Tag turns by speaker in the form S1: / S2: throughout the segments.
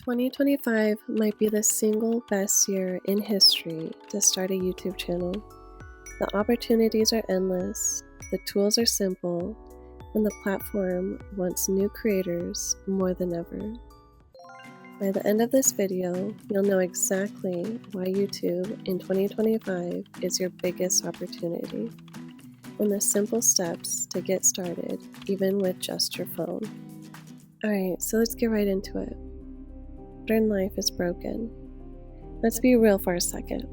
S1: 2025 might be the single best year in history to start a YouTube channel. The opportunities are endless, the tools are simple, and the platform wants new creators more than ever. By the end of this video, you'll know exactly why YouTube in 2025 is your biggest opportunity, and the simple steps to get started, even with just your phone. Alright, so let's get right into it. Modern life is broken. Let's be real for a second.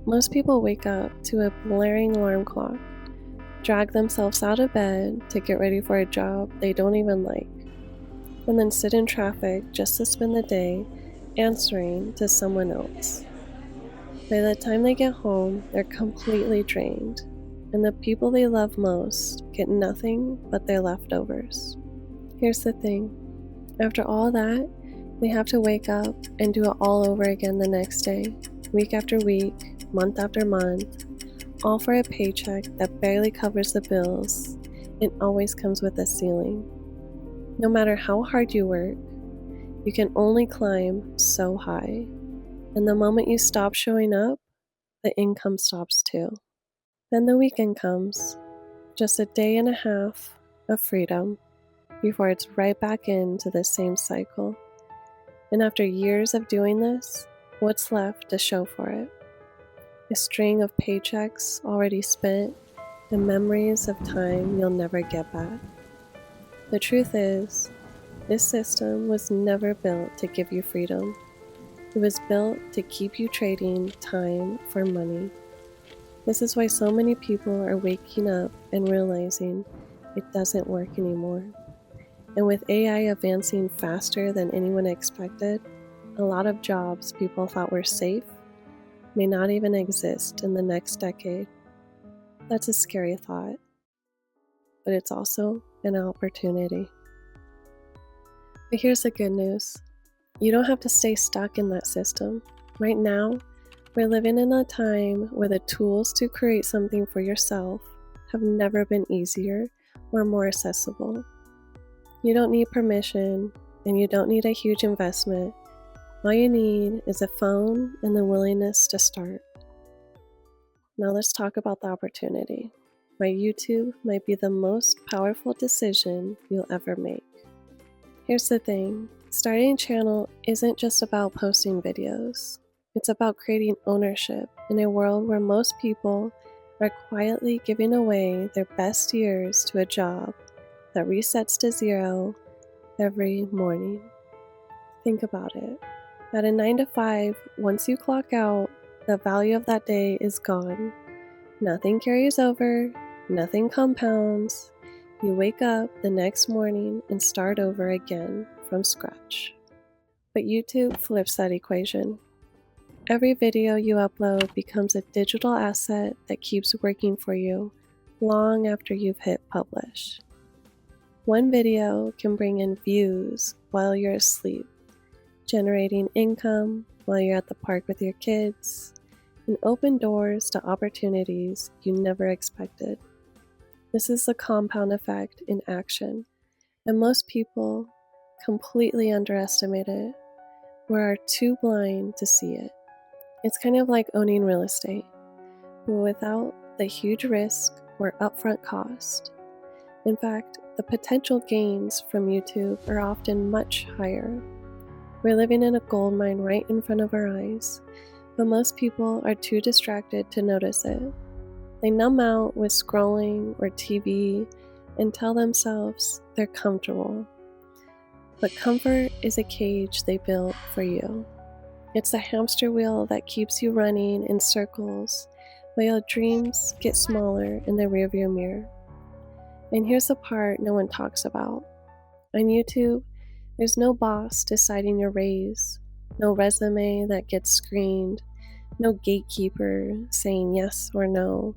S1: Most people wake up to a blaring alarm clock, drag themselves out of bed to get ready for a job they don't even like, and then sit in traffic just to spend the day answering to someone else. By the time they get home, they're completely drained, and the people they love most get nothing but their leftovers. Here's the thing. After all that, they have to wake up and do it all over again the next day, week after week, month after month, all for a paycheck that barely covers the bills and always comes with a ceiling. No matter how hard you work, you can only climb so high, and the moment you stop showing up, the income stops too. Then the weekend comes, just a day and a half of freedom before it's right back into the same cycle. And after years of doing this, what's left to show for it? A string of paychecks already spent and memories of time you'll never get back. The truth is, this system was never built to give you freedom. It was built to keep you trading time for money. This is why so many people are waking up and realizing it doesn't work anymore. And with AI advancing faster than anyone expected, a lot of jobs people thought were safe may not even exist in the next decade. That's a scary thought, but it's also an opportunity. But here's the good news. You don't have to stay stuck in that system. Right now, we're living in a time where the tools to create something for yourself have never been easier or more accessible. You don't need permission, and you don't need a huge investment. All you need is a phone and the willingness to start. Now let's talk about the opportunity. Why YouTube might be the most powerful decision you'll ever make. Here's the thing. Starting a channel isn't just about posting videos. It's about creating ownership in a world where most people are quietly giving away their best years to a job that resets to zero every morning. Think about it. At a 9 to 5, once you clock out, the value of that day is gone. Nothing carries over, nothing compounds. You wake up the next morning and start over again from scratch. But YouTube flips that equation. Every video you upload becomes a digital asset that keeps working for you long after you've hit publish. One video can bring in views while you're asleep, generating income while you're at the park with your kids, and open doors to opportunities you never expected. This is the compound effect in action, and most people completely underestimate it or are too blind to see it. It's kind of like owning real estate, but without the huge risk or upfront cost. In fact, the potential gains from YouTube are often much higher. We're living in a gold mine right in front of our eyes, but most people are too distracted to notice it. They numb out with scrolling or TV and tell themselves they're comfortable. But comfort is a cage they built for you. It's a hamster wheel that keeps you running in circles while your dreams get smaller in the rearview mirror. And here's the part no one talks about. On YouTube, there's no boss deciding your raise, no resume that gets screened, no gatekeeper saying yes or no.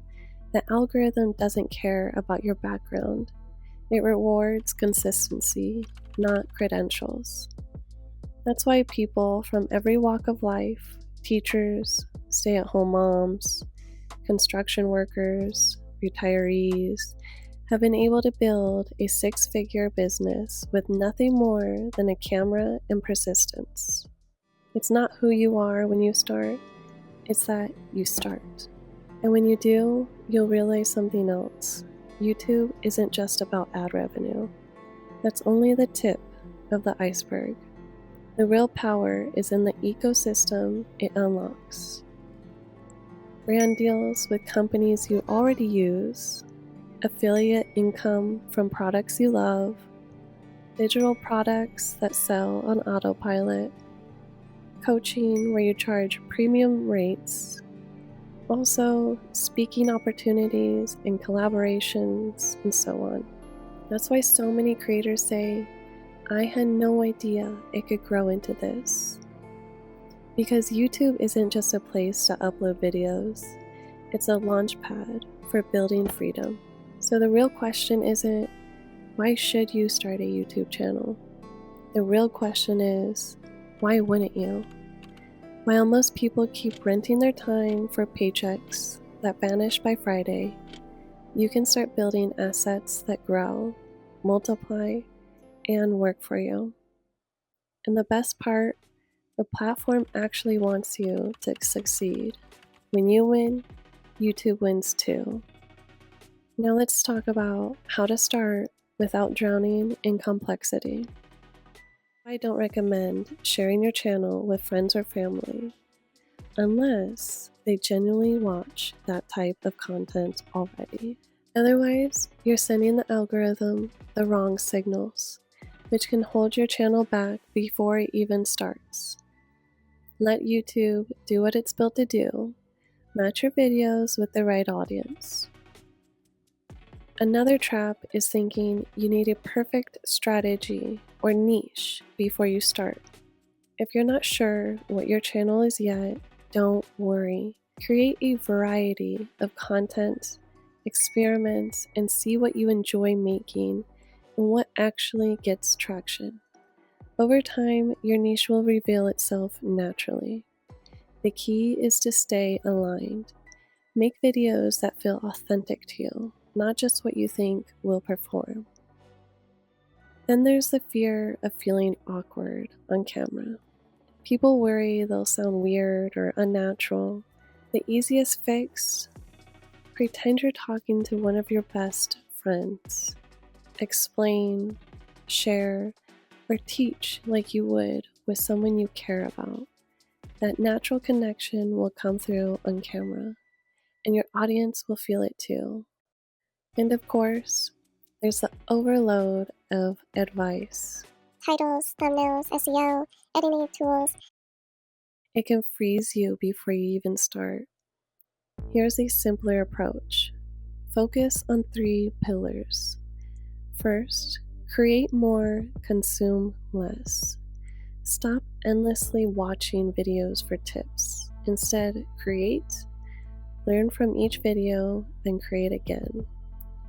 S1: The algorithm doesn't care about your background. It rewards consistency, not credentials. That's why people from every walk of life, teachers, stay-at-home moms, construction workers, retirees, have been able to build a 6-figure business with nothing more than a camera and persistence. It's not who you are when you start, it's that you start. And when you do, you'll realize something else. YouTube isn't just about ad revenue. That's only the tip of the iceberg. The real power is in the ecosystem it unlocks. Brand deals with companies you already use, affiliate income from products you love, digital products that sell on autopilot, coaching where you charge premium rates, also speaking opportunities and collaborations, and so on. That's why so many creators say, I had no idea it could grow into this. Because YouTube isn't just a place to upload videos, it's a launch pad for building freedom. So the real question isn't, why should you start a YouTube channel? The real question is, why wouldn't you? While most people keep renting their time for paychecks that vanish by Friday, you can start building assets that grow, multiply, and work for you. And the best part, the platform actually wants you to succeed. When you win, YouTube wins too. Now let's talk about how to start without drowning in complexity. I don't recommend sharing your channel with friends or family unless they genuinely watch that type of content already. Otherwise, you're sending the algorithm the wrong signals, which can hold your channel back before it even starts. Let YouTube do what it's built to do, match your videos with the right audience. Another trap is thinking you need a perfect strategy or niche before you start. If you're not sure what your channel is yet, don't worry. Create a variety of content, experiment, and see what you enjoy making and what actually gets traction. Over time, your niche will reveal itself naturally. The key is to stay aligned. Make videos that feel authentic to you, not just what you think will perform. Then there's the fear of feeling awkward on camera. People worry they'll sound weird or unnatural. The easiest fix? Pretend you're talking to one of your best friends. Explain, share, or teach like you would with someone you care about. That natural connection will come through on camera, and your audience will feel it too. And of course, there's the overload of advice.
S2: Titles, thumbnails, SEO, editing tools.
S1: It can freeze you before you even start. Here's a simpler approach. Focus on 3 pillars. First, create more, consume less. Stop endlessly watching videos for tips. Instead, create, learn from each video, then create again.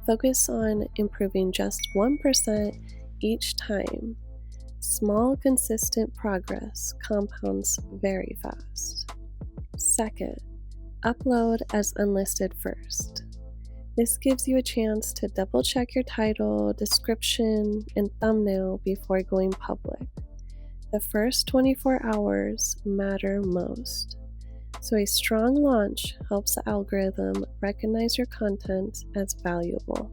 S1: Focus on improving just 1% each time. Small, consistent progress compounds very fast. Second, upload as unlisted first. This gives you a chance to double check your title, description, and thumbnail before going public. The first 24 hours matter most. So a strong launch helps the algorithm recognize your content as valuable.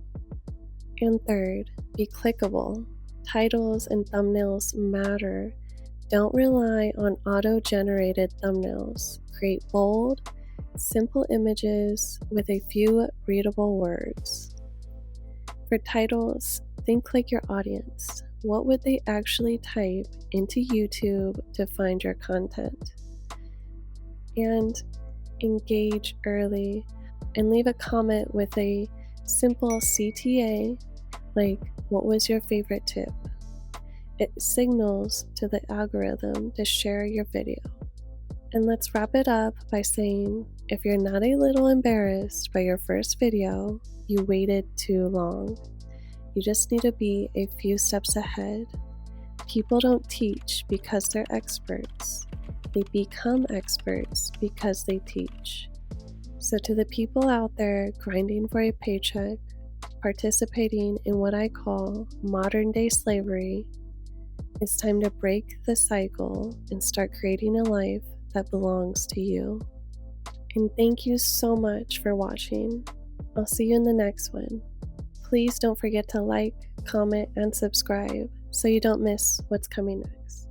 S1: And third, be clickable. Titles and thumbnails matter. Don't rely on auto-generated thumbnails. Create bold, simple images with a few readable words. For titles, think like your audience. What would they actually type into YouTube to find your content? And engage early and leave a comment with a simple CTA, like what was your favorite tip? It signals to the algorithm to share your video. And let's wrap it up by saying, if you're not a little embarrassed by your first video, you waited too long. You just need to be a few steps ahead. People don't teach because they're experts. They become experts because they teach. So to the people out there grinding for a paycheck, participating in what I call modern day slavery, It's time to break the cycle and start creating a life that belongs to you. And thank you so much for watching. I'll see you in the next one. Please don't forget to like, comment, and subscribe so you don't miss what's coming next.